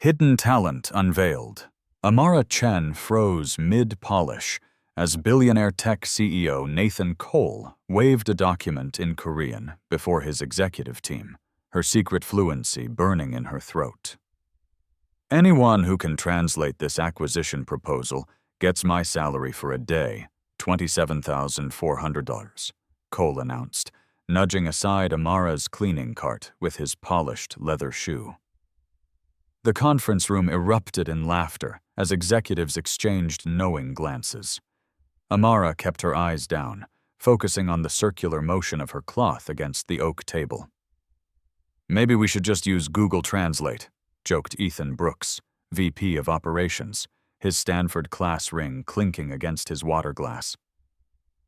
Hidden talent unveiled. Amara Chen froze mid-polish as billionaire tech CEO Nathan Cole waved a document in Korean before his executive team, her secret fluency burning in her throat. "Anyone who can translate this acquisition proposal gets my salary for a day, $27,400, Cole announced, nudging aside Amara's cleaning cart with his polished leather shoe. The conference room erupted in laughter as executives exchanged knowing glances. Amara kept her eyes down, focusing on the circular motion of her cloth against the oak table. "Maybe we should just use Google Translate," joked Ethan Brooks, VP of Operations, his Stanford class ring clinking against his water glass.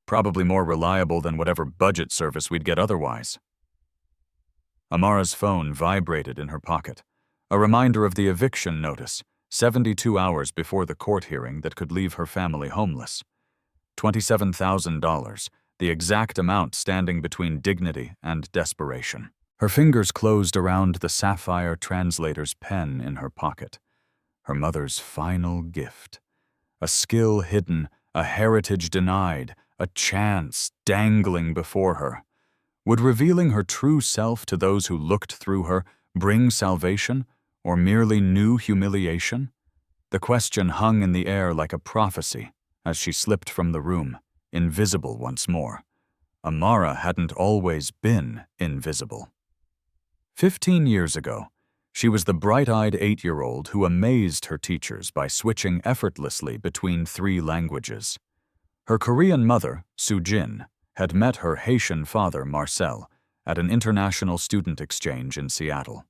"Probably more reliable than whatever budget service we'd get otherwise." Amara's phone vibrated in her pocket, a reminder of the eviction notice, 72 hours before the court hearing that could leave her family homeless. $27,000, the exact amount standing between dignity and desperation. Her fingers closed around the sapphire translator's pen in her pocket. Her mother's final gift. A skill hidden, a heritage denied, a chance dangling before her. Would revealing her true self to those who looked through her bring salvation, or merely new humiliation? The question hung in the air like a prophecy as she slipped from the room, invisible once more. Amara hadn't always been invisible. 15 years ago, she was the bright-eyed 8-year-old who amazed her teachers by switching effortlessly between 3 languages. Her Korean mother, Soo-jin, had met her Haitian father, Marcel, at an international student exchange in Seattle.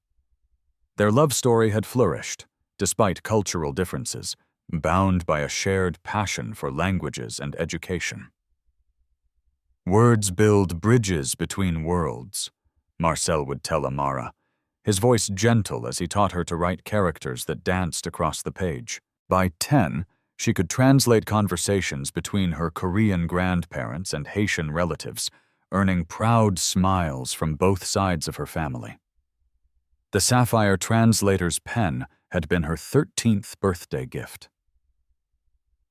Their love story had flourished, despite cultural differences, bound by a shared passion for languages and education. "Words build bridges between worlds," Marcel would tell Amara, his voice gentle as he taught her to write characters that danced across the page. By 10, she could translate conversations between her Korean grandparents and Haitian relatives, earning proud smiles from both sides of her family. The sapphire translator's pen had been her 13th birthday gift.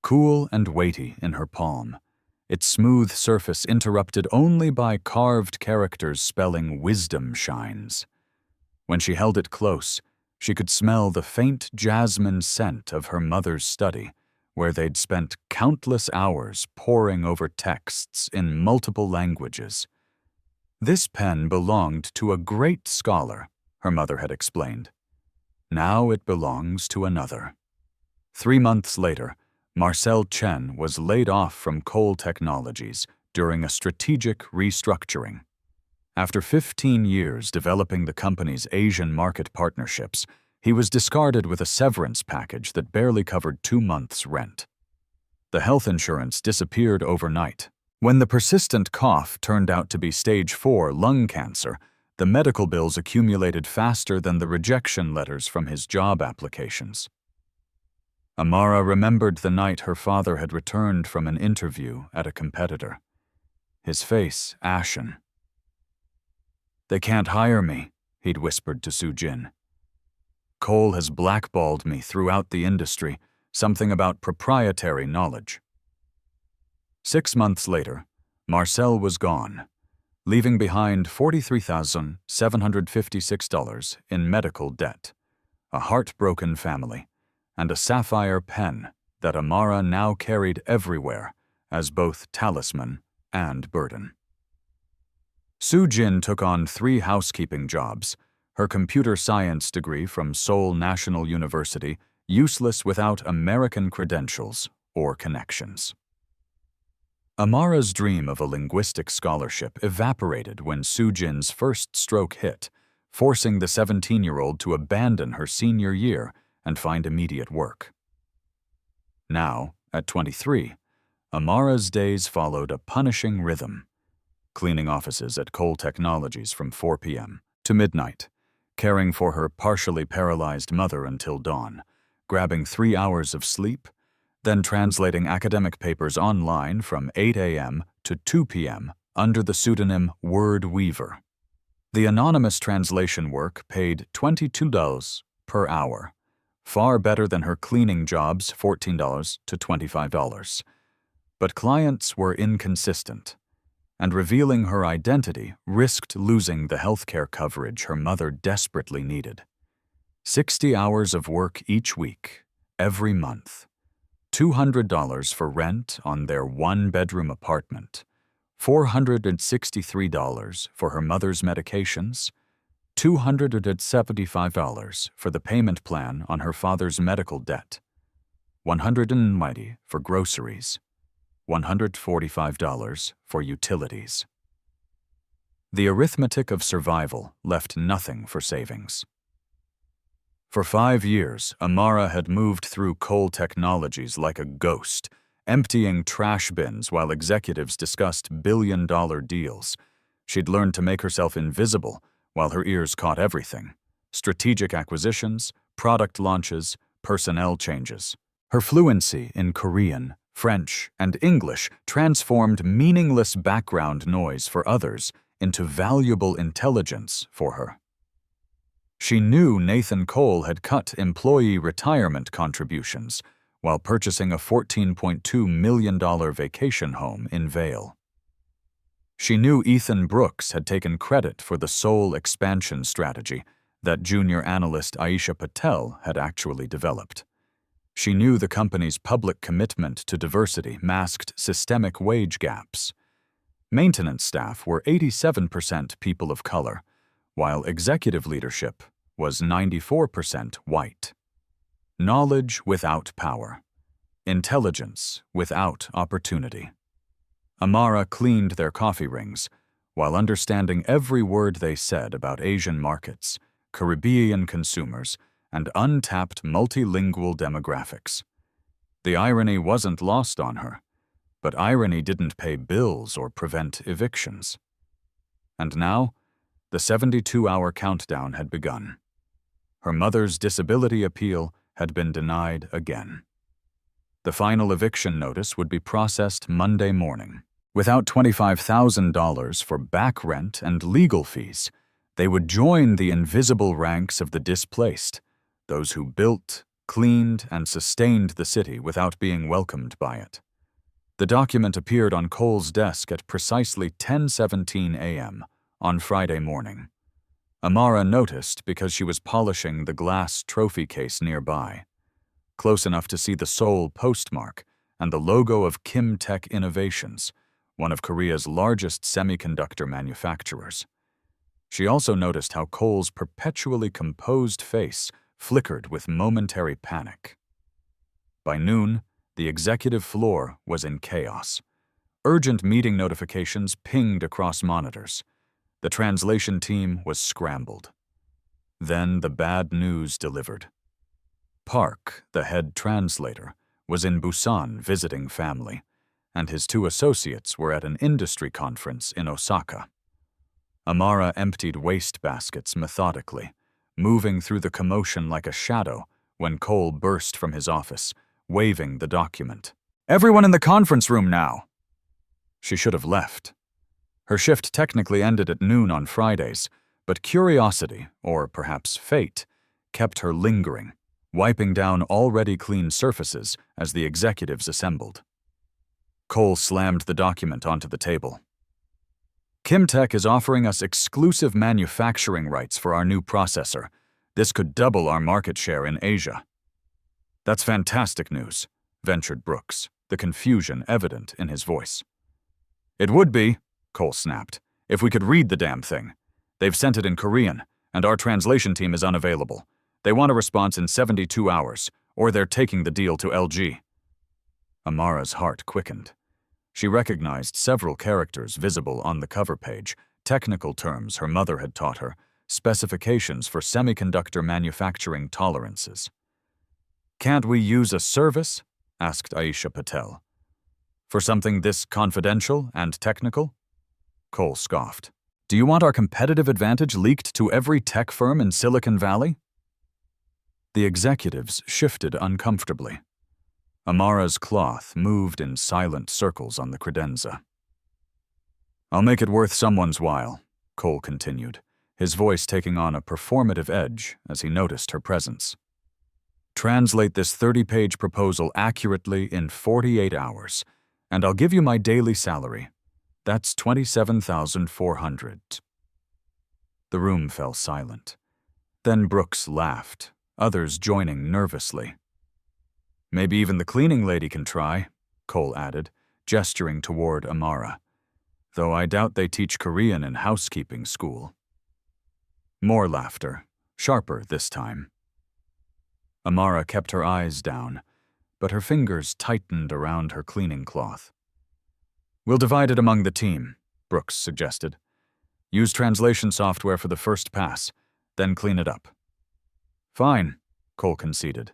Cool and weighty in her palm, its smooth surface interrupted only by carved characters spelling wisdom shines. When she held it close, she could smell the faint jasmine scent of her mother's study, where they'd spent countless hours poring over texts in multiple languages. This pen belonged to a great scholar, her mother had explained. Now it belongs to another. 3 months later, Marcel Chen was laid off from Cole Technologies during a strategic restructuring. After 15 years developing the company's Asian market partnerships, he was discarded with a severance package that barely covered 2 months' rent. The health insurance disappeared overnight. When the persistent cough turned out to be stage 4 lung cancer, the medical bills accumulated faster than the rejection letters from his job applications. Amara remembered the night her father had returned from an interview at a competitor, his face ashen. "They can't hire me," he'd whispered to Soo-jin. "Cole has blackballed me throughout the industry, something about proprietary knowledge." 6 months later, Marcel was gone, leaving behind $43,756 in medical debt, a heartbroken family, and a sapphire pen that Amara now carried everywhere as both talisman and burden. Soo-jin took on 3 housekeeping jobs, her computer science degree from Seoul National University useless without American credentials or connections. Amara's dream of a linguistic scholarship evaporated when Soo-jin's first stroke hit, forcing the 17-year-old to abandon her senior year and find immediate work. Now, at 23, Amara's days followed a punishing rhythm, cleaning offices at Cole Technologies from 4 p.m. to midnight, caring for her partially paralyzed mother until dawn, grabbing 3 hours of sleep, then translating academic papers online from 8 a.m. to 2 p.m. under the pseudonym Word Weaver. The anonymous translation work paid $22 per hour, far better than her cleaning job's $14 to $25. But clients were inconsistent, and revealing her identity risked losing the healthcare coverage her mother desperately needed. 60 hours of work each week, every month, $200 for rent on their one-bedroom apartment, $463 for her mother's medications, $275 for the payment plan on her father's medical debt, $190 for groceries, $145 for utilities. The arithmetic of survival left nothing for savings. For 5 years, Amara had moved through Cole Technologies like a ghost, emptying trash bins while executives discussed billion-dollar deals. She'd learned to make herself invisible while her ears caught everything: strategic acquisitions, product launches, personnel changes. Her fluency in Korean, French, and English transformed meaningless background noise for others into valuable intelligence for her. She knew Nathan Cole had cut employee retirement contributions while purchasing a $14.2 million vacation home in Vail. She knew Ethan Brooks had taken credit for the Seoul expansion strategy that junior analyst Aisha Patel had actually developed. She knew the company's public commitment to diversity masked systemic wage gaps. Maintenance staff were 87% people of color, while executive leadership was 94% white. Knowledge without power. Intelligence without opportunity. Amara cleaned their coffee rings while understanding every word they said about Asian markets, Caribbean consumers, and untapped multilingual demographics. The irony wasn't lost on her, but irony didn't pay bills or prevent evictions. And now, the 72-hour countdown had begun. Her mother's disability appeal had been denied again. The final eviction notice would be processed Monday morning. Without $25,000 for back rent and legal fees, they would join the invisible ranks of the displaced, those who built, cleaned, and sustained the city without being welcomed by it. The document appeared on Cole's desk at precisely 10:17 a.m. on Friday morning. Amara noticed because she was polishing the glass trophy case nearby, close enough to see the Seoul postmark and the logo of Kim Tech Innovations, one of Korea's largest semiconductor manufacturers. She also noticed how Cole's perpetually composed face flickered with momentary panic. By noon, the executive floor was in chaos. Urgent meeting notifications pinged across monitors. The translation team was scrambled. Then the bad news delivered. Park, the head translator, was in Busan visiting family, and his 2 associates were at an industry conference in Osaka. Amara emptied waste baskets methodically, moving through the commotion like a shadow when Cole burst from his office, waving the document. "Everyone in the conference room now!" She should have left. Her shift technically ended at noon on Fridays, but curiosity, or perhaps fate, kept her lingering, wiping down already clean surfaces as the executives assembled. Cole slammed the document onto the table. "Kim Tech is offering us exclusive manufacturing rights for our new processor. This could double our market share in Asia." "That's fantastic news," ventured Brooks, the confusion evident in his voice. "It would be," Cole snapped, "if we could read the damn thing. They've sent it in Korean, and our translation team is unavailable. They want a response in 72 hours, or they're taking the deal to LG." Amara's heart quickened. She recognized several characters visible on the cover page, technical terms her mother had taught her, specifications for semiconductor manufacturing tolerances. "Can't we use a service?" asked Aisha Patel. "For something this confidential and technical?" Cole scoffed. "Do you want our competitive advantage leaked to every tech firm in Silicon Valley?" The executives shifted uncomfortably. Amara's cloth moved in silent circles on the credenza. "I'll make it worth someone's while," Cole continued, his voice taking on a performative edge as he noticed her presence. Translate this 30-page proposal accurately in 48 hours, and I'll give you my daily salary. That's $27,400. The room fell silent. Then Brooks laughed, others joining nervously. Maybe even the cleaning lady can try, Cole added, gesturing toward Amara, though I doubt they teach Korean in housekeeping school. More laughter, sharper this time. Amara kept her eyes down, but her fingers tightened around her cleaning cloth. We'll divide it among the team, Brooks suggested. Use translation software for the first pass, then clean it up. Fine, Cole conceded.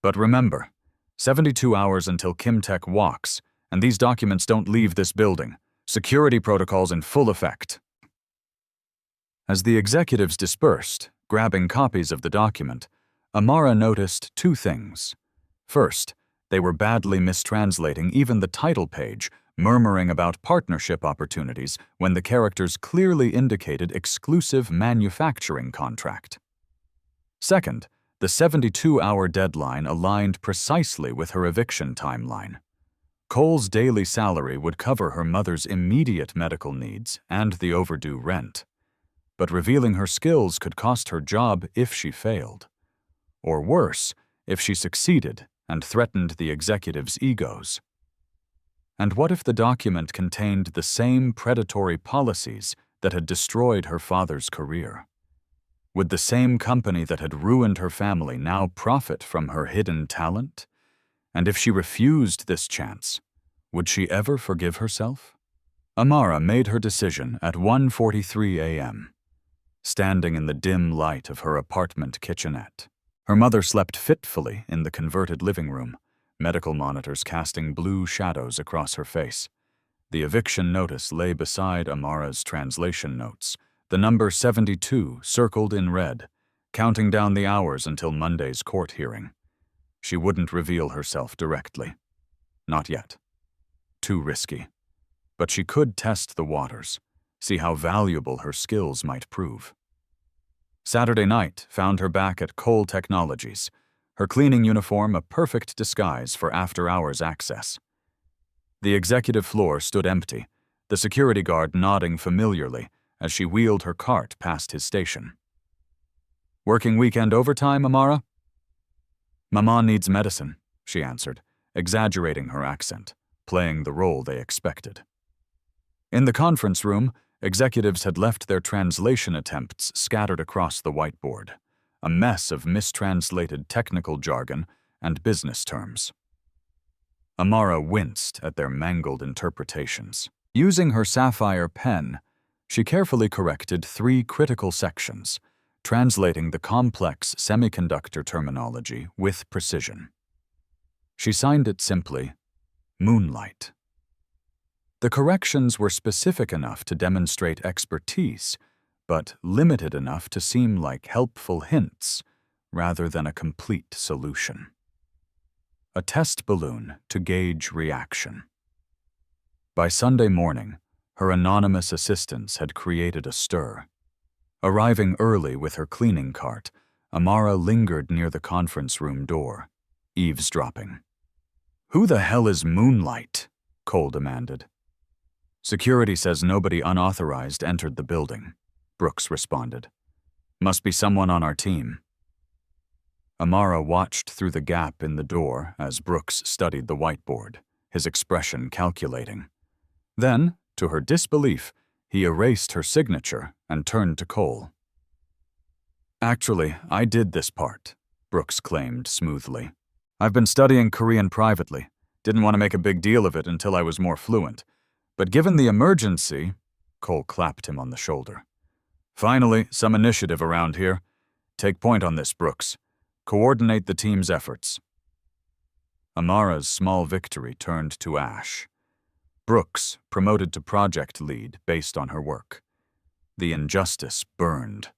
But remember, 72 hours until Kimtech walks, and these documents don't leave this building. Security protocols in full effect. As the executives dispersed, grabbing copies of the document, Amara noticed two things. First, they were badly mistranslating even the title page, murmuring about partnership opportunities when the characters clearly indicated exclusive manufacturing contract. Second, the 72-hour deadline aligned precisely with her eviction timeline. Cole's daily salary would cover her mother's immediate medical needs and the overdue rent. But revealing her skills could cost her job if she failed. Or worse, if she succeeded and threatened the executives' egos. And what if the document contained the same predatory policies that had destroyed her father's career? Would the same company that had ruined her family now profit from her hidden talent? And if she refused this chance, would she ever forgive herself? Amara made her decision at 1:43 a.m., standing in the dim light of her apartment kitchenette. Her mother slept fitfully in the converted living room, medical monitors casting blue shadows across her face. The eviction notice lay beside Amara's translation notes, the number 72 circled in red, counting down the hours until Monday's court hearing. She wouldn't reveal herself directly. Not yet. Too risky. But she could test the waters, see how valuable her skills might prove. Saturday night found her back at Cole Technologies, her cleaning uniform a perfect disguise for after-hours access. The executive floor stood empty, the security guard nodding familiarly as she wheeled her cart past his station. Working weekend overtime, Amara? Mama needs medicine, she answered, exaggerating her accent, playing the role they expected. In the conference room, executives had left their translation attempts scattered across the whiteboard, a mess of mistranslated technical jargon and business terms. Amara winced at their mangled interpretations. Using her sapphire pen, she carefully corrected 3 critical sections, translating the complex semiconductor terminology with precision. She signed it simply, Moonlight. The corrections were specific enough to demonstrate expertise, but limited enough to seem like helpful hints rather than a complete solution. A test balloon to gauge reaction. By Sunday morning, her anonymous assistants had created a stir. Arriving early with her cleaning cart, Amara lingered near the conference room door, eavesdropping. "Who the hell is Moonlight?" Cole demanded. "Security says nobody unauthorized entered the building," Brooks responded. "Must be someone on our team." Amara watched through the gap in the door as Brooks studied the whiteboard, his expression calculating. Then, to her disbelief, he erased her signature and turned to Cole. "Actually, I did this part," Brooks claimed smoothly. "I've been studying Korean privately. Didn't want to make a big deal of it until I was more fluent. But given the emergency," Cole clapped him on the shoulder. "Finally, some initiative around here. Take point on this, Brooks. Coordinate the team's efforts." Amara's small victory turned to ash. Brooks promoted to project lead based on her work. The injustice burned,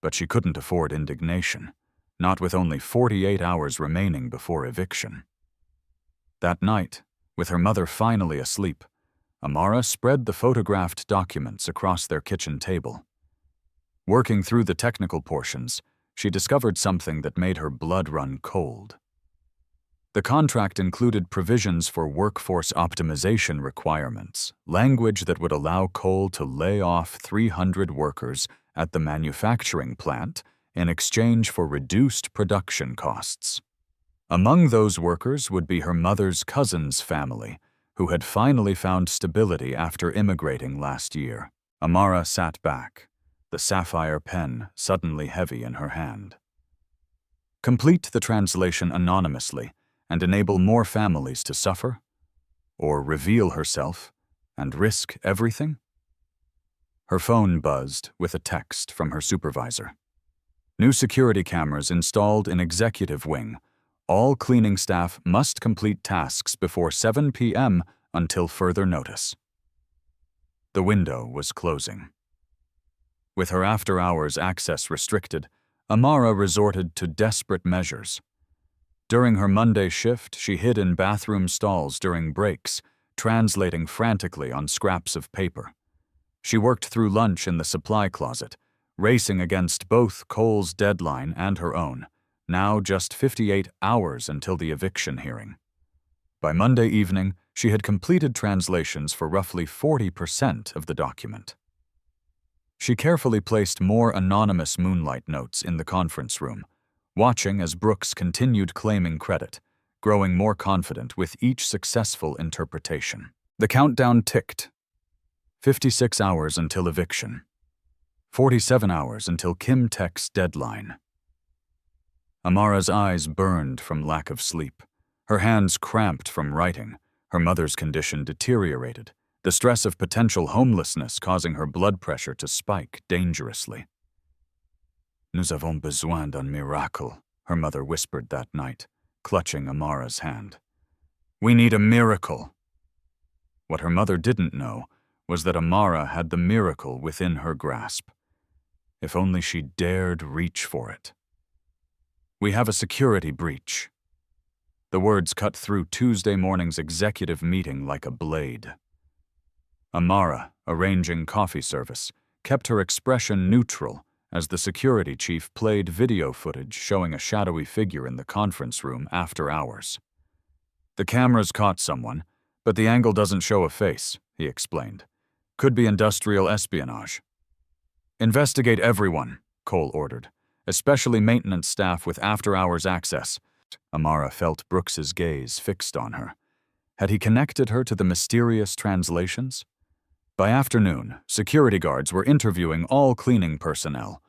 but she couldn't afford indignation, not with only 48 hours remaining before eviction. That night, with her mother finally asleep, Amara spread the photographed documents across their kitchen table. Working through the technical portions, she discovered something that made her blood run cold. The contract included provisions for workforce optimization requirements, language that would allow Cole to lay off 300 workers at the manufacturing plant in exchange for reduced production costs. Among those workers would be her mother's cousin's family, who had finally found stability after immigrating last year. Amara sat back, the sapphire pen suddenly heavy in her hand. Complete the translation anonymously and enable more families to suffer? Or reveal herself and risk everything? Her phone buzzed with a text from her supervisor. New security cameras installed in executive wing. All cleaning staff must complete tasks before 7 p.m. until further notice. The window was closing. With her after-hours access restricted, Amara resorted to desperate measures. During her Monday shift, she hid in bathroom stalls during breaks, translating frantically on scraps of paper. She worked through lunch in the supply closet, racing against both Cole's deadline and her own, now just 58 hours until the eviction hearing. By Monday evening, she had completed translations for roughly 40% of the document. She carefully placed more anonymous moonlight notes in the conference room, watching as Brooks continued claiming credit, growing more confident with each successful interpretation. The countdown ticked. 56 hours until eviction. 47 hours until Kim Tech's deadline. Amara's eyes burned from lack of sleep. Her hands cramped from writing. Her mother's condition deteriorated, the stress of potential homelessness causing her blood pressure to spike dangerously. Nous avons besoin d'un miracle, her mother whispered that night, clutching Amara's hand. We need a miracle. What her mother didn't know was that Amara had the miracle within her grasp. If only she dared reach for it. We have a security breach. The words cut through Tuesday morning's executive meeting like a blade. Amara, arranging coffee service, kept her expression neutral as the security chief played video footage showing a shadowy figure in the conference room after hours. The cameras caught someone, but the angle doesn't show a face, he explained. Could be industrial espionage. Investigate everyone, Cole ordered, especially maintenance staff with after-hours access. Amara felt Brooks's gaze fixed on her. Had he connected her to the mysterious translations? By afternoon, security guards were interviewing all cleaning personnel.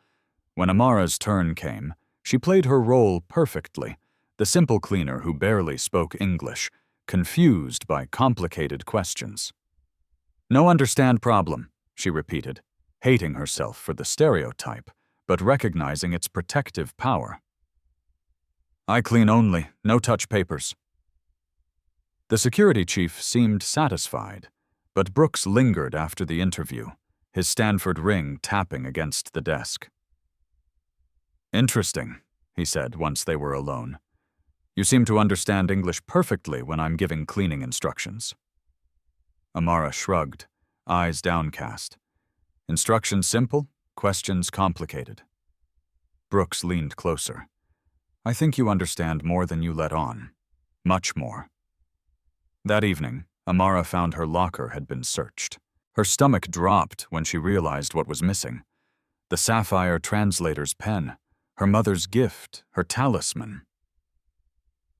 When Amara's turn came, she played her role perfectly, the simple cleaner who barely spoke English, confused by complicated questions. No understand problem, she repeated, hating herself for the stereotype, but recognizing its protective power. I clean only, no touch papers. The security chief seemed satisfied, but Brooks lingered after the interview, his Stanford ring tapping against the desk. Interesting, he said once they were alone. You seem to understand English perfectly when I'm giving cleaning instructions. Amara shrugged, eyes downcast. Instructions simple, questions complicated. Brooks leaned closer. I think you understand more than you let on. Much more. That evening, Amara found her locker had been searched. Her stomach dropped when she realized what was missing. The sapphire translator's pen, her mother's gift, her talisman.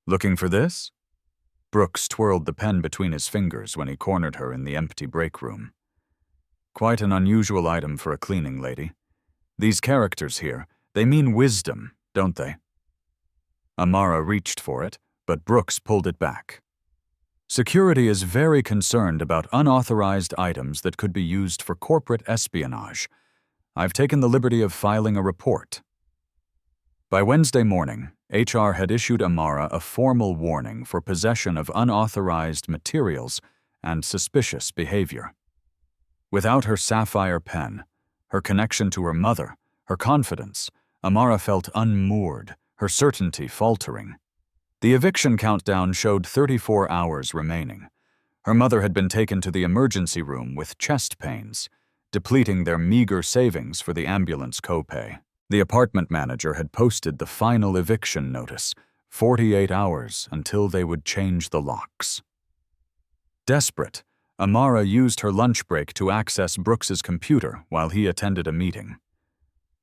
Looking for this? Brooks twirled the pen between his fingers when he cornered her in the empty break room. Quite an unusual item for a cleaning lady. These characters here, they mean wisdom, don't they? Amara reached for it, but Brooks pulled it back. Security is very concerned about unauthorized items that could be used for corporate espionage. I've taken the liberty of filing a report. By Wednesday morning, HR had issued Amara a formal warning for possession of unauthorized materials and suspicious behavior. Without her sapphire pen, her connection to her mother, her confidence, Amara felt unmoored, her certainty faltering. The eviction countdown showed 34 hours remaining. Her mother had been taken to the emergency room with chest pains, depleting their meager savings for the ambulance copay. The apartment manager had posted the final eviction notice, 48 hours until they would change the locks. Desperate, Amara used her lunch break to access Brooks's computer while he attended a meeting.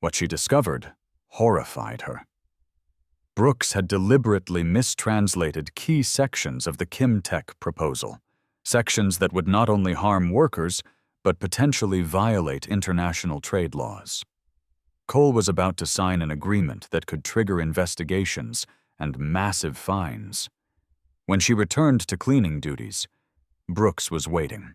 What she discovered horrified her. Brooks had deliberately mistranslated key sections of the Kimtech proposal, sections that would not only harm workers, but potentially violate international trade laws. Cole was about to sign an agreement that could trigger investigations and massive fines. When she returned to cleaning duties, Brooks was waiting.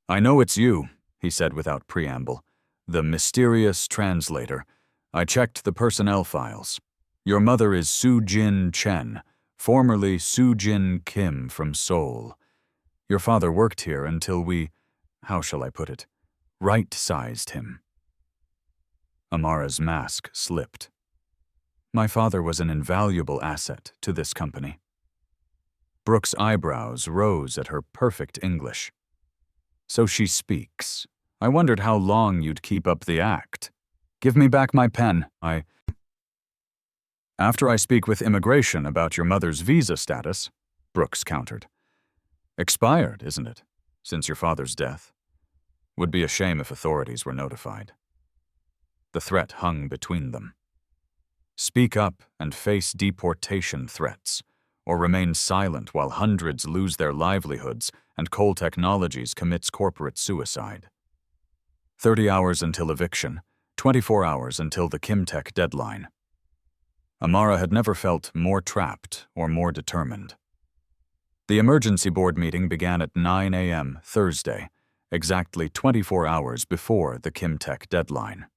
"I know it's you," he said without preamble. "The mysterious translator. I checked the personnel files. Your mother is Soo-Jin Chen, formerly Soo-Jin Kim from Seoul. Your father worked here until we, how shall I put it, right-sized him." Amara's mask slipped. "My father was an invaluable asset to this company." Brooks' eyebrows rose at her perfect English. "So she speaks. I wondered how long you'd keep up the act. Give me back my pen. After I speak with immigration about your mother's visa status," Brooks countered. "Expired, isn't it, since your father's death? Would be a shame if authorities were notified." The threat hung between them. Speak up and face deportation threats, or remain silent while hundreds lose their livelihoods and Cole Technologies commits corporate suicide. 30 hours until eviction, 24 hours until the Kimtech deadline. Amara had never felt more trapped or more determined. The emergency board meeting began at 9 a.m. Thursday, exactly 24 hours before the Kimtech deadline.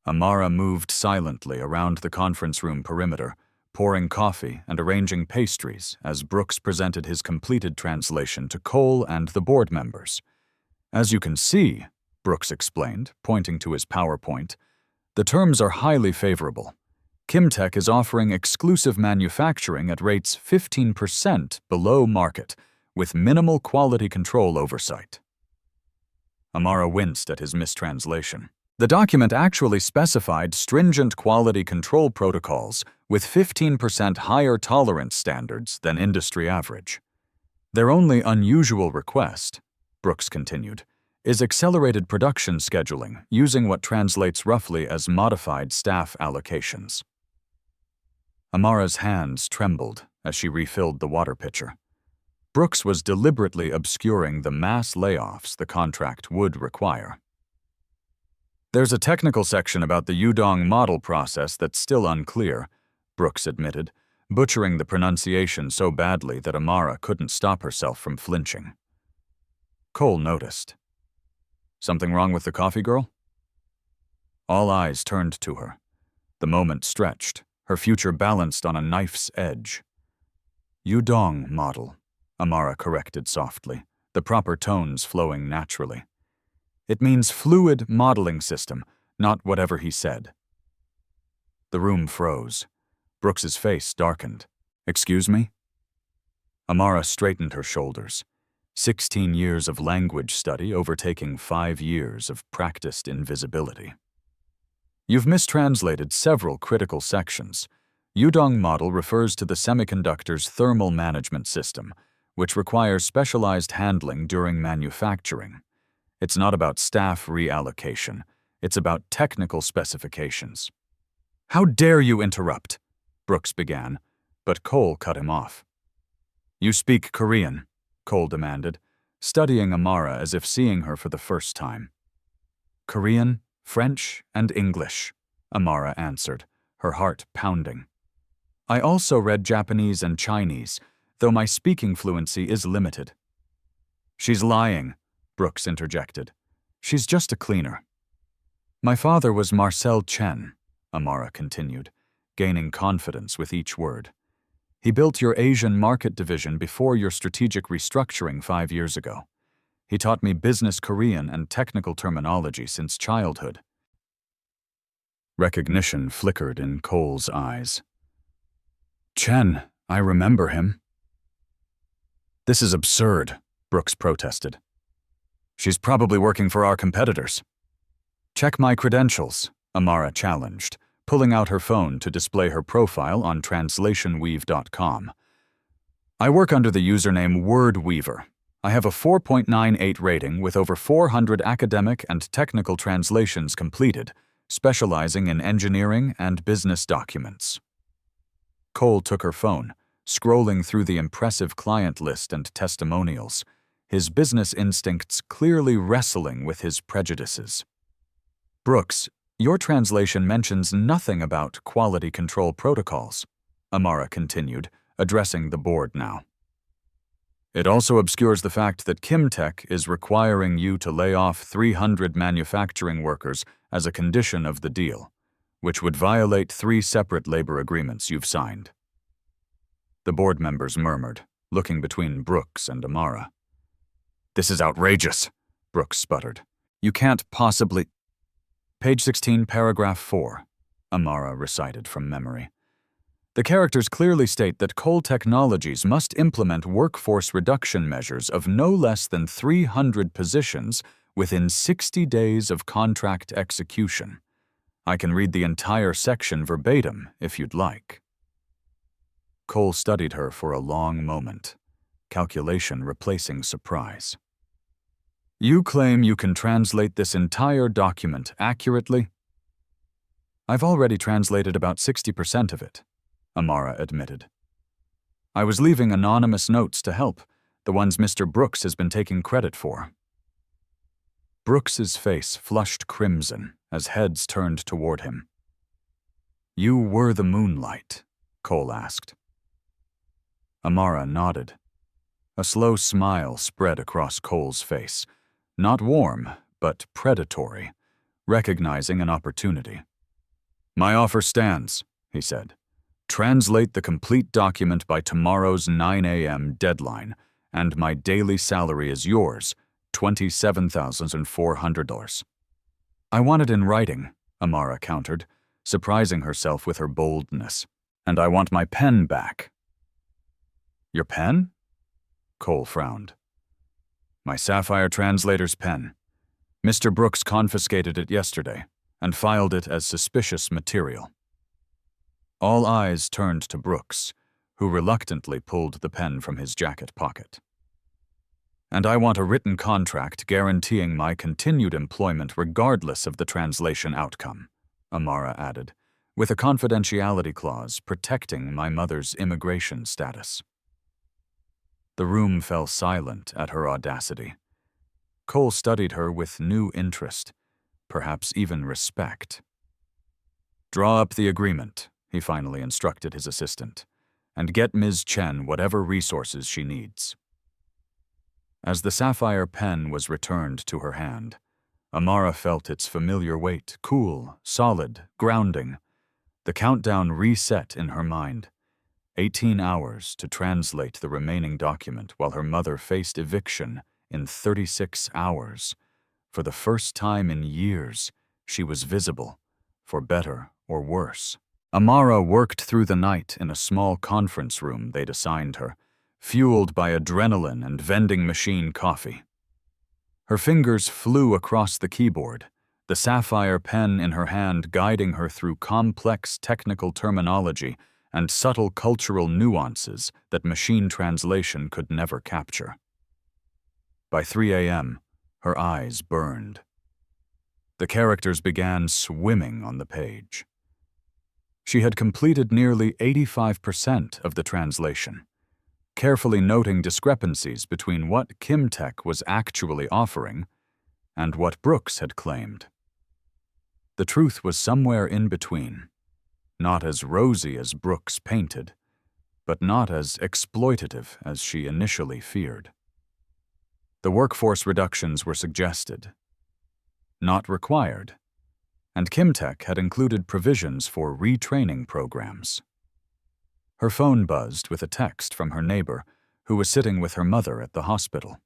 Amara moved silently around the conference room perimeter, pouring coffee and arranging pastries as Brooks presented his completed translation to Cole and the board members. "As you can see," Brooks explained, pointing to his PowerPoint, "the terms are highly favorable. Kimtech is offering exclusive manufacturing at rates 15% below market, with minimal quality control oversight." Amara winced at his mistranslation. The document actually specified stringent quality control protocols with 15% higher tolerance standards than industry average. "Their only unusual request," Brooks continued, "is accelerated production scheduling using what translates roughly as modified staff allocations." Amara's hands trembled as she refilled the water pitcher. Brooks was deliberately obscuring the mass layoffs the contract would require. "There's a technical section about the Yudong model process that's still unclear," Brooks admitted, butchering the pronunciation so badly that Amara couldn't stop herself from flinching. Cole noticed. "Something wrong with the coffee girl?" All eyes turned to her. The moment stretched, her future balanced on a knife's edge. "Yudong model," Amara corrected softly, the proper tones flowing naturally. "It means fluid modeling system, not whatever he said." The room froze. Brooks's face darkened. "Excuse me?" Amara straightened her shoulders. 16 years of language study overtaking 5 years of practiced invisibility. "You've mistranslated several critical sections. Yudong model refers to the semiconductor's thermal management system, which requires specialized handling during manufacturing. It's not about staff reallocation. It's about technical specifications." "How dare you interrupt?" Brooks began, but Cole cut him off. "You speak Korean?" Cole demanded, studying Amara as if seeing her for the first time. "Korean, French, and English," Amara answered, her heart pounding. "I also read Japanese and Chinese, though my speaking fluency is limited." "She's lying," Brooks interjected. "She's just a cleaner." "My father was Marcel Chen," Amara continued, gaining confidence with each word. "He built your Asian market division before your strategic restructuring 5 years ago. He taught me business Korean and technical terminology since childhood." Recognition flickered in Cole's eyes. "Chen, I remember him." "This is absurd," Brooks protested. "She's probably working for our competitors." "Check my credentials," Amara challenged, pulling out her phone to display her profile on translationweave.com. I work under the username WordWeaver. I have a 4.98 rating with over 400 academic and technical translations completed, specializing in engineering and business documents. Cole took her phone, scrolling through the impressive client list and testimonials, his business instincts clearly wrestling with his prejudices. Brooks, your translation mentions nothing about quality control protocols, Amara continued, addressing the board now. It also obscures the fact that Kimtech is requiring you to lay off 300 manufacturing workers as a condition of the deal, which would violate 3 separate labor agreements you've signed. The board members murmured, looking between Brooks and Amara. This is outrageous, Brooks sputtered. You can't possibly… Page 16, paragraph 4, Amara recited from memory. The characters clearly state that Cole Technologies must implement workforce reduction measures of no less than 300 positions within 60 days of contract execution. I can read the entire section verbatim if you'd like. Cole studied her for a long moment, calculation replacing surprise. You claim you can translate this entire document accurately? I've already translated about 60% of it, Amara admitted. I was leaving anonymous notes to help, the ones Mr. Brooks has been taking credit for. Brooks's face flushed crimson as heads turned toward him. You were the moonlight, Cole asked. Amara nodded. A slow smile spread across Cole's face, not warm, but predatory, recognizing an opportunity. My offer stands, he said. Translate the complete document by tomorrow's 9 a.m. deadline, and my daily salary is yours, $27,400. I want it in writing, Amara countered, surprising herself with her boldness. And I want my pen back. Your pen? Cole frowned. My Sapphire translator's pen. Mr. Brooks confiscated it yesterday and filed it as suspicious material. All eyes turned to Brooks, who reluctantly pulled the pen from his jacket pocket. And I want a written contract guaranteeing my continued employment regardless of the translation outcome, Amara added, with a confidentiality clause protecting my mother's immigration status. The room fell silent at her audacity. Cole studied her with new interest, perhaps even respect. Draw up the agreement, he finally instructed his assistant, and get Ms. Chen whatever resources she needs. As the sapphire pen was returned to her hand, Amara felt its familiar weight, cool, solid, grounding. The countdown reset in her mind. 18 hours to translate the remaining document while her mother faced eviction in 36 hours. For the first time in years, she was visible, for better or worse. Amara worked through the night in a small conference room they'd assigned her, fueled by adrenaline and vending machine coffee. Her fingers flew across the keyboard, the sapphire pen in her hand guiding her through complex technical terminology and subtle cultural nuances that machine translation could never capture. By 3 a.m., her eyes burned. The characters began swimming on the page. She had completed nearly 85% of the translation, carefully noting discrepancies between what Kimtech was actually offering and what Brooks had claimed. The truth was somewhere in between, not as rosy as Brooks painted, but not as exploitative as she initially feared. The workforce reductions were suggested, not required, and Kimtech had included provisions for retraining programs. Her phone buzzed with a text from her neighbor, who was sitting with her mother at the hospital.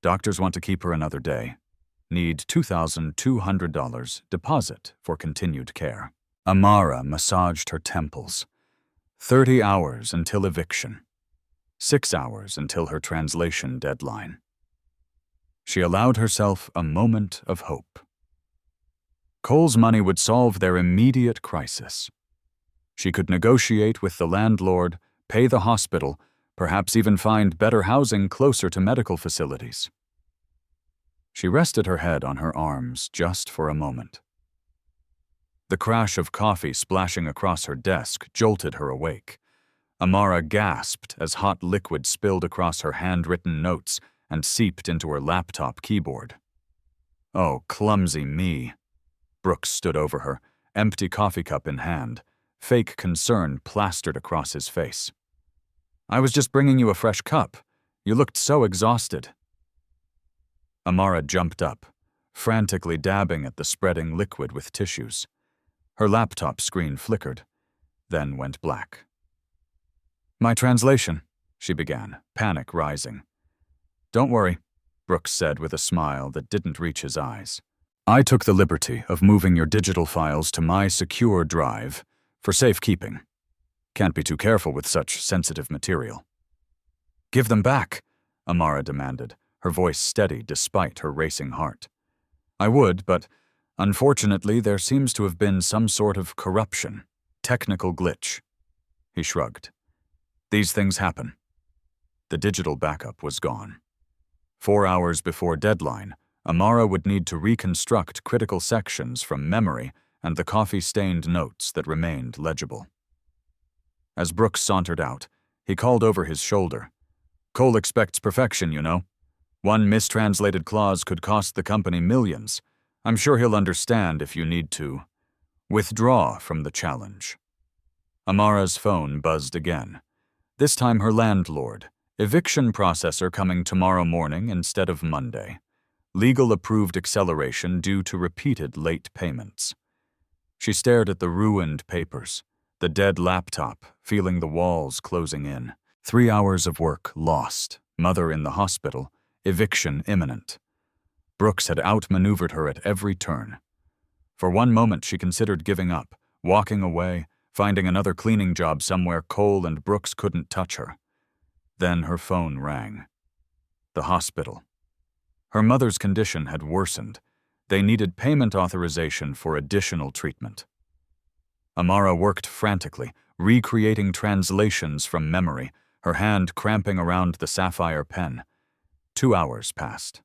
Doctors want to keep her another day. Need $2,200 deposit for continued care. Amara massaged her temples. 30 hours until eviction. 6 hours until her translation deadline. She allowed herself a moment of hope. Cole's money would solve their immediate crisis. She could negotiate with the landlord, pay the hospital, perhaps even find better housing closer to medical facilities. She rested her head on her arms just for a moment. The crash of coffee splashing across her desk jolted her awake. Amara gasped as hot liquid spilled across her handwritten notes and seeped into her laptop keyboard. Oh, clumsy me. Brooks stood over her, empty coffee cup in hand, fake concern plastered across his face. I was just bringing you a fresh cup. You looked so exhausted. Amara jumped up, frantically dabbing at the spreading liquid with tissues. Her laptop screen flickered, then went black. My translation, she began, panic rising. Don't worry, Brooks said with a smile that didn't reach his eyes. I took the liberty of moving your digital files to my secure drive for safekeeping. Can't be too careful with such sensitive material. Give them back, Amara demanded, her voice steady despite her racing heart. I would, but unfortunately there seems to have been some sort of corruption, technical glitch. He shrugged. These things happen. The digital backup was gone. 4 hours before deadline, Amara would need to reconstruct critical sections from memory and the coffee-stained notes that remained legible. As Brooks sauntered out, he called over his shoulder. Cole expects perfection, you know. One mistranslated clause could cost the company millions. I'm sure he'll understand if you need to withdraw from the challenge. Amara's phone buzzed again. This time her landlord. Eviction processor coming tomorrow morning instead of Monday. Legal-approved acceleration due to repeated late payments. She stared at the ruined papers, the dead laptop, feeling the walls closing in. 3 hours of work lost, mother in the hospital, eviction imminent. Brooks had outmaneuvered her at every turn. For one moment she considered giving up, walking away, finding another cleaning job somewhere Cole and Brooks couldn't touch her. Then her phone rang. The hospital. Her mother's condition had worsened. They needed payment authorization for additional treatment. Amara worked frantically, recreating translations from memory, her hand cramping around the sapphire pen. 2 hours passed.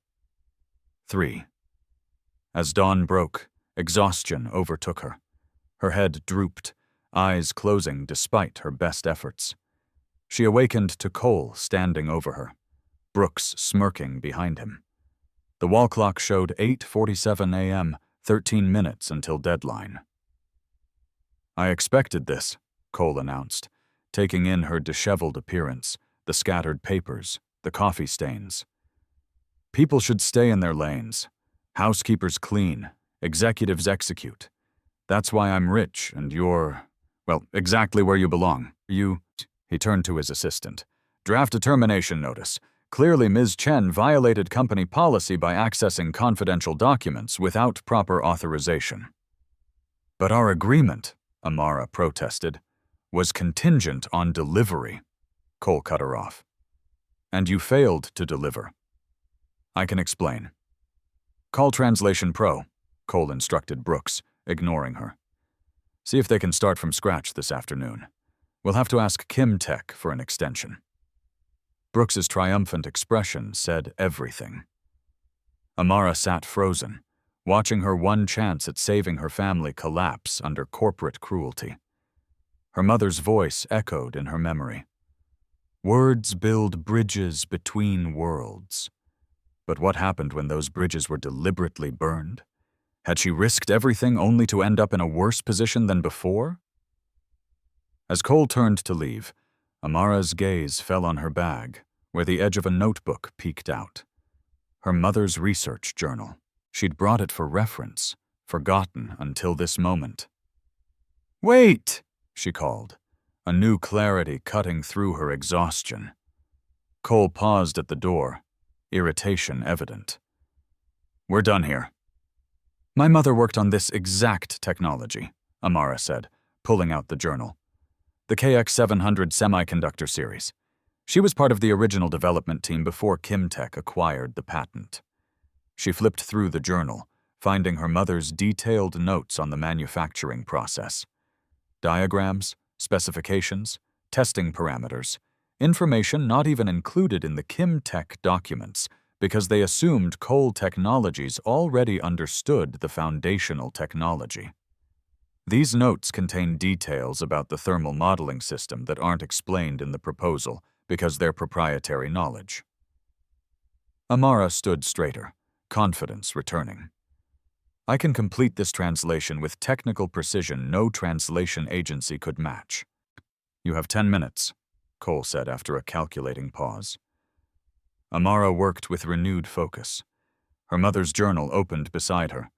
3. As dawn broke, exhaustion overtook her. Her head drooped, eyes closing despite her best efforts. She awakened to Cole standing over her, Brooks smirking behind him. The wall clock showed 8:47 a.m., 13 minutes until deadline. I expected this, Cole announced, taking in her disheveled appearance, the scattered papers, the coffee stains. People should stay in their lanes. Housekeepers clean, executives execute. That's why I'm rich and you're, well, exactly where you belong. He turned to his assistant. Draft a termination notice. Clearly Ms. Chen violated company policy by accessing confidential documents without proper authorization. But our agreement, Amara protested, was contingent on delivery. Cole cut her off. And you failed to deliver. I can explain. Call Translation Pro, Cole instructed Brooks, ignoring her. See if they can start from scratch this afternoon. We'll have to ask Kim Tech for an extension. Brooks's triumphant expression said everything. Amara sat frozen, watching her one chance at saving her family collapse under corporate cruelty. Her mother's voice echoed in her memory. Words build bridges between worlds. But what happened when those bridges were deliberately burned? Had she risked everything only to end up in a worse position than before? As Cole turned to leave, Amara's gaze fell on her bag, where the edge of a notebook peeked out. Her mother's research journal. She'd brought it for reference, forgotten until this moment. Wait, she called, a new clarity cutting through her exhaustion. Cole paused at the door, irritation evident. We're done here. My mother worked on this exact technology, Amara said, pulling out the journal. The KX700 semiconductor series. She was part of the original development team before Kim Tech acquired the patent. She flipped through the journal, finding her mother's detailed notes on the manufacturing process. Diagrams, specifications, testing parameters, information not even included in the Kimtech documents because they assumed Cole Technologies already understood the foundational technology. These notes contain details about the thermal modeling system that aren't explained in the proposal because they're proprietary knowledge. Amara stood straighter, confidence returning. I can complete this translation with technical precision no translation agency could match. You have 10 minutes, Cole said after a calculating pause. Amara worked with renewed focus. Her mother's journal opened beside her.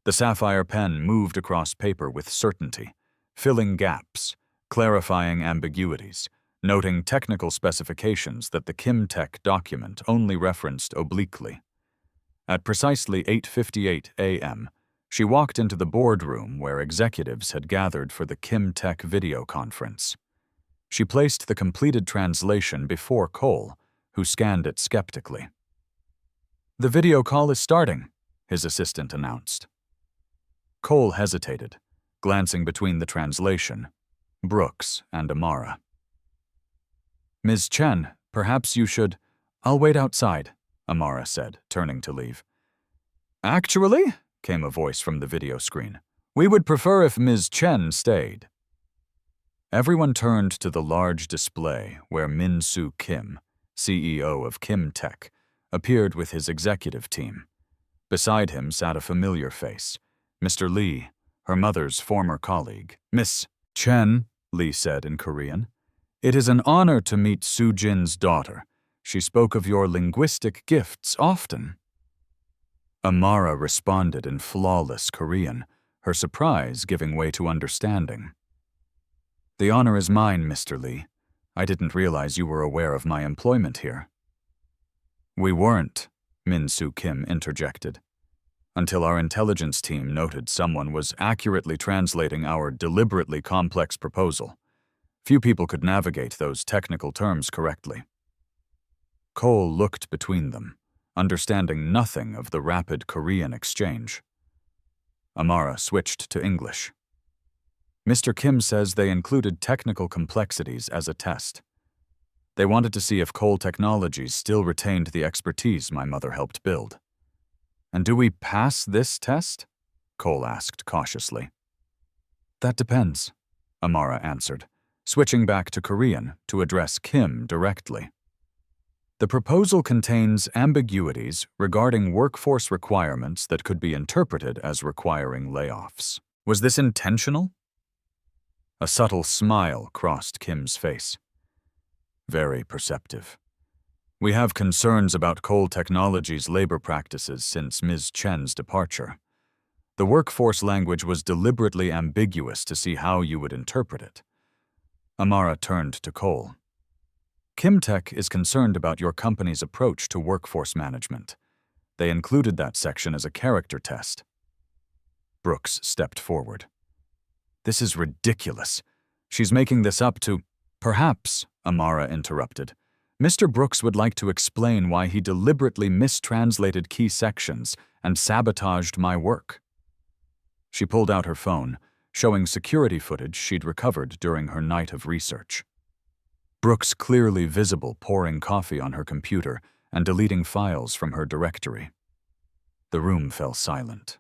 The sapphire pen moved across paper with certainty, filling gaps, clarifying ambiguities, noting technical specifications that the Kimtech document only referenced obliquely. At precisely 8:58 a.m., she walked into the boardroom where executives had gathered for the Kimtech video conference. She placed the completed translation before Cole, who scanned it skeptically. "The video call is starting," his assistant announced. Cole hesitated, glancing between the translation, Brooks, and Amara. "Ms. Chen, perhaps you should—" "I'll wait outside," Amara said, turning to leave. "Actually," came a voice from the video screen, "we would prefer if Ms. Chen stayed." Everyone turned to the large display where Min-Soo Kim, CEO of Kimtech, appeared with his executive team. Beside him sat a familiar face, Mr. Lee, her mother's former colleague. "Miss Chen," Lee said in Korean, "it is an honor to meet Soo-jin's daughter. She spoke of your linguistic gifts often." Amara responded in flawless Korean, her surprise giving way to understanding. "The honor is mine, Mr. Lee. I didn't realize you were aware of my employment here." "We weren't," Min-Soo Kim interjected, "until our intelligence team noted someone was accurately translating our deliberately complex proposal. Few people could navigate those technical terms correctly." Cole looked between them, understanding nothing of the rapid Korean exchange. Amara switched to English. "Mr. Kim says they included technical complexities as a test. They wanted to see if Cole Technologies still retained the expertise my mother helped build." "And do we pass this test?" Cole asked cautiously. "That depends," Amara answered, switching back to Korean to address Kim directly. "The proposal contains ambiguities regarding workforce requirements that could be interpreted as requiring layoffs. Was this intentional?" A subtle smile crossed Kim's face. "Very perceptive. We have concerns about Cole Technologies' labor practices since Ms. Chen's departure. The workforce language was deliberately ambiguous to see how you would interpret it." Amara turned to Cole. "Kimtech is concerned about your company's approach to workforce management. They included that section as a character test." Brooks stepped forward. "This is ridiculous. She's making this up to—" "Perhaps," Amara interrupted, "Mr. Brooks would like to explain why he deliberately mistranslated key sections and sabotaged my work." She pulled out her phone, showing security footage she'd recovered during her night of research. Brooks clearly visible pouring coffee on her computer and deleting files from her directory. The room fell silent.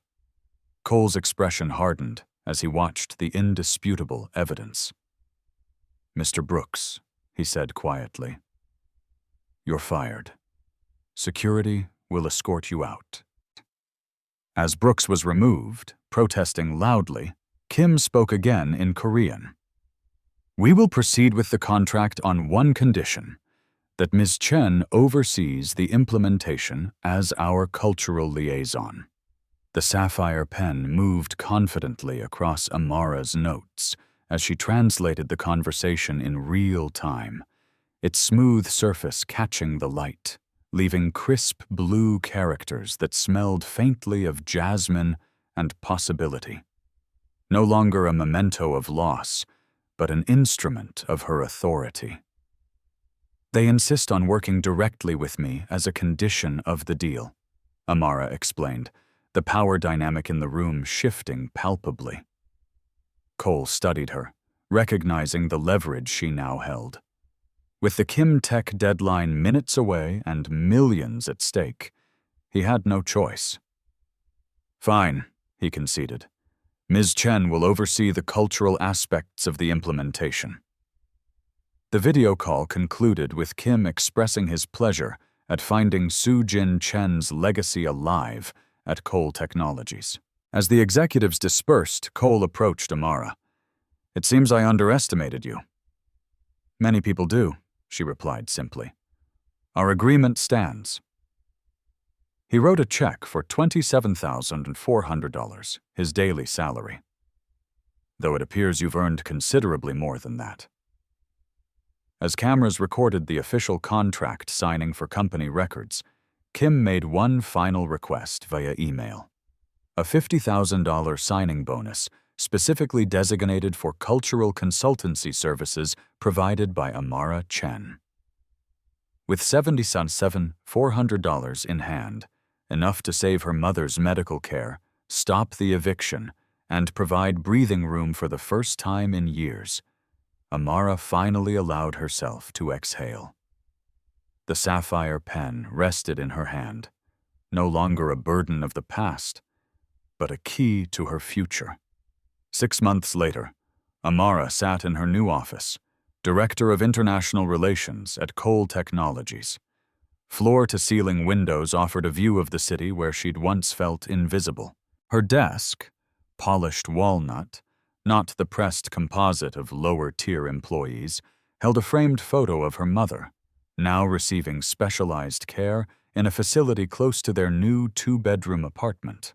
Cole's expression hardened as he watched the indisputable evidence. "Mr. Brooks," he said quietly, "you're fired. Security will escort you out." As Brooks was removed, protesting loudly, Kim spoke again in Korean. "We will proceed with the contract on one condition, that Ms. Chen oversees the implementation as our cultural liaison." The sapphire pen moved confidently across Amara's notes as she translated the conversation in real time, its smooth surface catching the light, leaving crisp blue characters that smelled faintly of jasmine and possibility. No longer a memento of loss, but an instrument of her authority. "They insist on working directly with me as a condition of the deal," Amara explained, the power dynamic in the room shifting palpably. Cole studied her, recognizing the leverage she now held. With the Kim Tech deadline minutes away and millions at stake, he had no choice. "Fine," he conceded. "Ms. Chen will oversee the cultural aspects of the implementation." The video call concluded with Kim expressing his pleasure at finding Soo-Jin Chen's legacy alive at Cole Technologies. As the executives dispersed, Cole approached Amara. "It seems I underestimated you." "Many people do," she replied simply. "Our agreement stands." He wrote a check for $27,400, his daily salary. "Though it appears you've earned considerably more than that." As cameras recorded the official contract signing for company records, Kim made one final request via email: a $50,000 signing bonus specifically designated for cultural consultancy services provided by Amara Chen. With $77,400 in hand, enough to save her mother's medical care, stop the eviction, and provide breathing room for the first time in years, Amara finally allowed herself to exhale. The sapphire pen rested in her hand, no longer a burden of the past, but a key to her future. 6 months later, Amara sat in her new office, Director of International Relations at Cole Technologies. Floor-to-ceiling windows offered a view of the city where she'd once felt invisible. Her desk, polished walnut, not the pressed composite of lower-tier employees, held a framed photo of her mother, now receiving specialized care in a facility close to their new 2-bedroom apartment.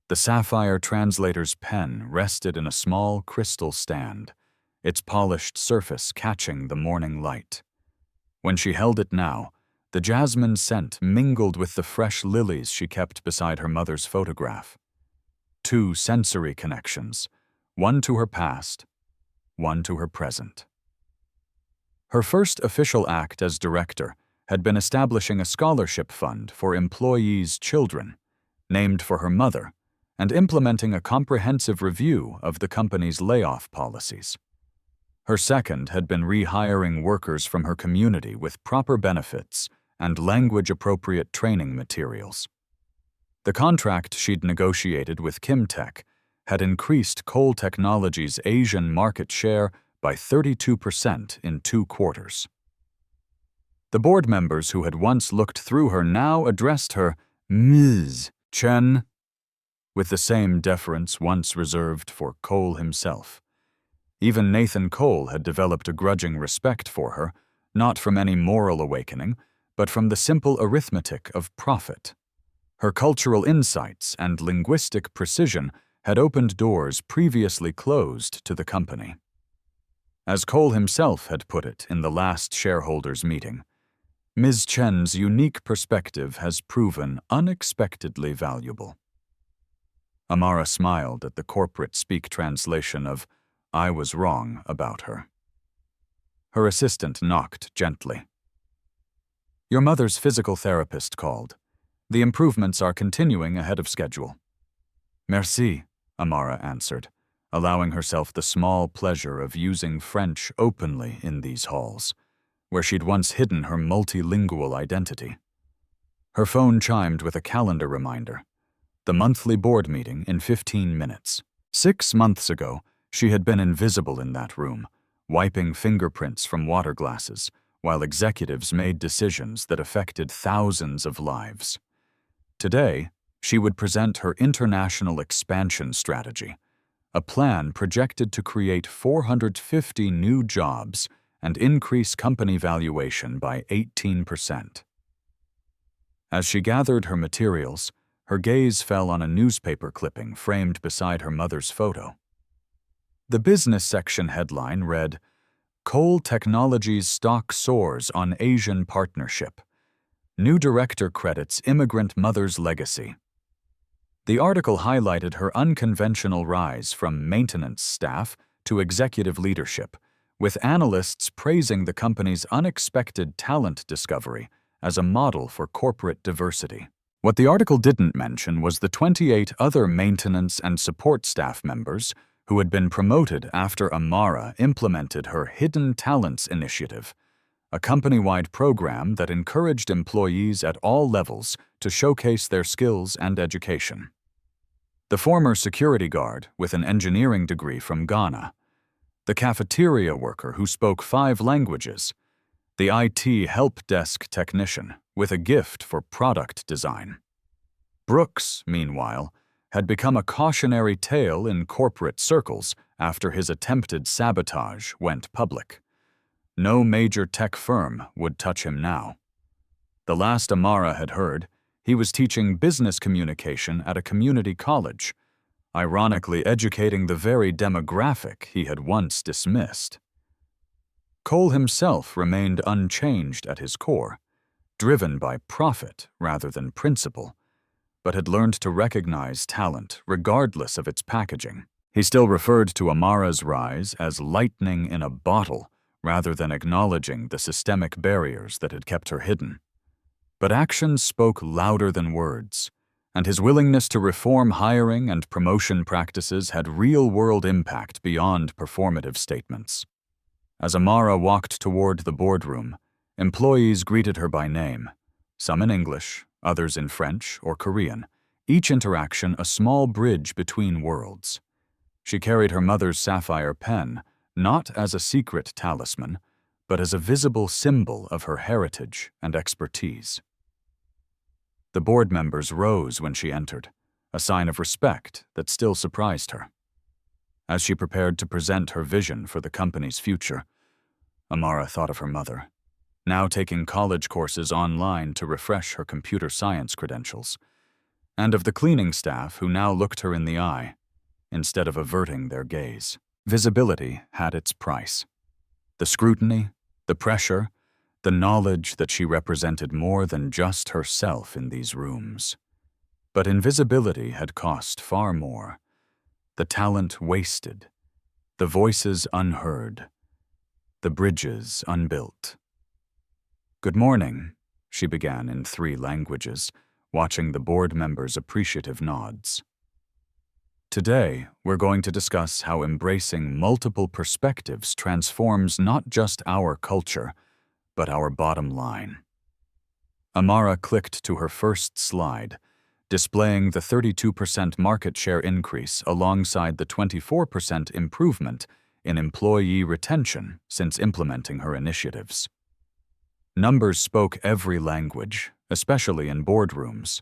The sapphire translator's pen rested in a small crystal stand, its polished surface catching the morning light. When she held it now, the jasmine scent mingled with the fresh lilies she kept beside her mother's photograph. 2 sensory connections, one to her past, one to her present. Her first official act as director had been establishing a scholarship fund for employees' children, named for her mother, and implementing a comprehensive review of the company's layoff policies. Her second had been rehiring workers from her community with proper benefits and language-appropriate training materials. The contract she'd negotiated with Kim Tech had increased Cole Technologies' Asian market share by 32% in 2 quarters. The board members who had once looked through her now addressed her Ms. Chen, with the same deference once reserved for Cole himself. Even Nathan Cole had developed a grudging respect for her, not from any moral awakening, but from the simple arithmetic of profit. Her cultural insights and linguistic precision had opened doors previously closed to the company. As Cole himself had put it in the last shareholders' meeting, Ms. Chen's unique perspective has proven unexpectedly valuable. Amara smiled at the corporate speak translation of "I was wrong about her." Her assistant knocked gently. "Your mother's physical therapist called. The improvements are continuing ahead of schedule." "Merci," Amara answered, allowing herself the small pleasure of using French openly in these halls, where she'd once hidden her multilingual identity. Her phone chimed with a calendar reminder: the monthly board meeting in 15 minutes. 6 months ago, she had been invisible in that room, wiping fingerprints from water glasses, while executives made decisions that affected thousands of lives. Today, she would present her international expansion strategy, a plan projected to create 450 new jobs and increase company valuation by 18%. As she gathered her materials, her gaze fell on a newspaper clipping framed beside her mother's photo. The business section headline read, "Cole Technologies stock soars on Asian partnership. New director credits immigrant mother's legacy." The article highlighted her unconventional rise from maintenance staff to executive leadership, with analysts praising the company's unexpected talent discovery as a model for corporate diversity. What the article didn't mention was the 28 other maintenance and support staff members who had been promoted after Amara implemented her Hidden Talents Initiative, a company-wide program that encouraged employees at all levels to showcase their skills and education. The former security guard with an engineering degree from Ghana, the cafeteria worker who spoke 5 languages, the IT help desk technician with a gift for product design. Brooks, meanwhile, had become a cautionary tale in corporate circles after his attempted sabotage went public. No major tech firm would touch him now. The last Amara had heard, he was teaching business communication at a community college, ironically educating the very demographic he had once dismissed. Cole himself remained unchanged at his core, driven by profit rather than principle, but had learned to recognize talent regardless of its packaging. He still referred to Amara's rise as lightning in a bottle rather than acknowledging the systemic barriers that had kept her hidden. But actions spoke louder than words, and his willingness to reform hiring and promotion practices had real-world impact beyond performative statements. As Amara walked toward the boardroom, employees greeted her by name, some in English, others in French or Korean, each interaction a small bridge between worlds. She carried her mother's sapphire pen, not as a secret talisman, but as a visible symbol of her heritage and expertise. The board members rose when she entered, a sign of respect that still surprised her. As she prepared to present her vision for the company's future, Amara thought of her mother, now taking college courses online to refresh her computer science credentials, and of the cleaning staff who now looked her in the eye, instead of averting their gaze. Visibility had its price. The scrutiny, the pressure, the knowledge that she represented more than just herself in these rooms. But invisibility had cost far more. The talent wasted, the voices unheard, the bridges unbuilt. "Good morning," she began in 3 languages, watching the board members' appreciative nods. "Today, we're going to discuss how embracing multiple perspectives transforms not just our culture, but our bottom line." Amara clicked to her first slide, displaying the 32% market share increase alongside the 24% improvement in employee retention since implementing her initiatives. Numbers spoke every language, especially in boardrooms.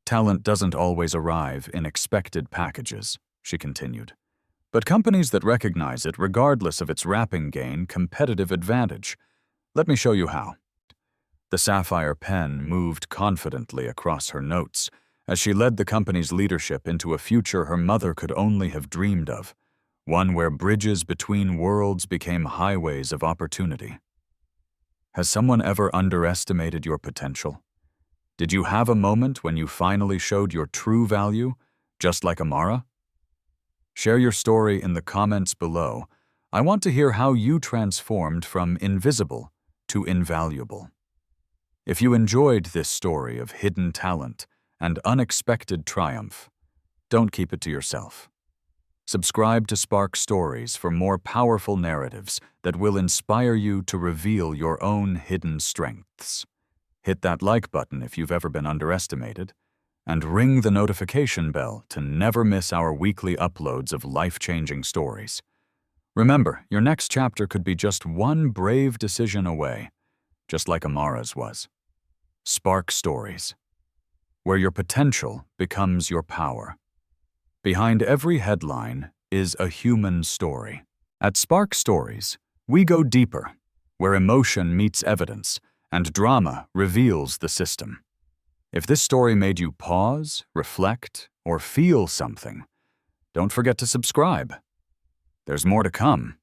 "Talent doesn't always arrive in expected packages," she continued. "But companies that recognize it, regardless of its wrapping, gain competitive advantage. Let me show you how." The sapphire pen moved confidently across her notes as she led the company's leadership into a future her mother could only have dreamed of, one where bridges between worlds became highways of opportunity. Has someone ever underestimated your potential? Did you have a moment when you finally showed your true value, just like Amara? Share your story in the comments below. I want to hear how you transformed from invisible to invaluable. If you enjoyed this story of hidden talent and unexpected triumph, don't keep it to yourself. Subscribe to Spark Stories for more powerful narratives that will inspire you to reveal your own hidden strengths. Hit that like button if you've ever been underestimated, and ring the notification bell to never miss our weekly uploads of life-changing stories. Remember, your next chapter could be just one brave decision away, just like Amara's was. Spark Stories, where your potential becomes your power. Behind every headline is a human story. At Spark Stories, we go deeper, where emotion meets evidence and drama reveals the system. If this story made you pause, reflect, or feel something, don't forget to subscribe. There's more to come.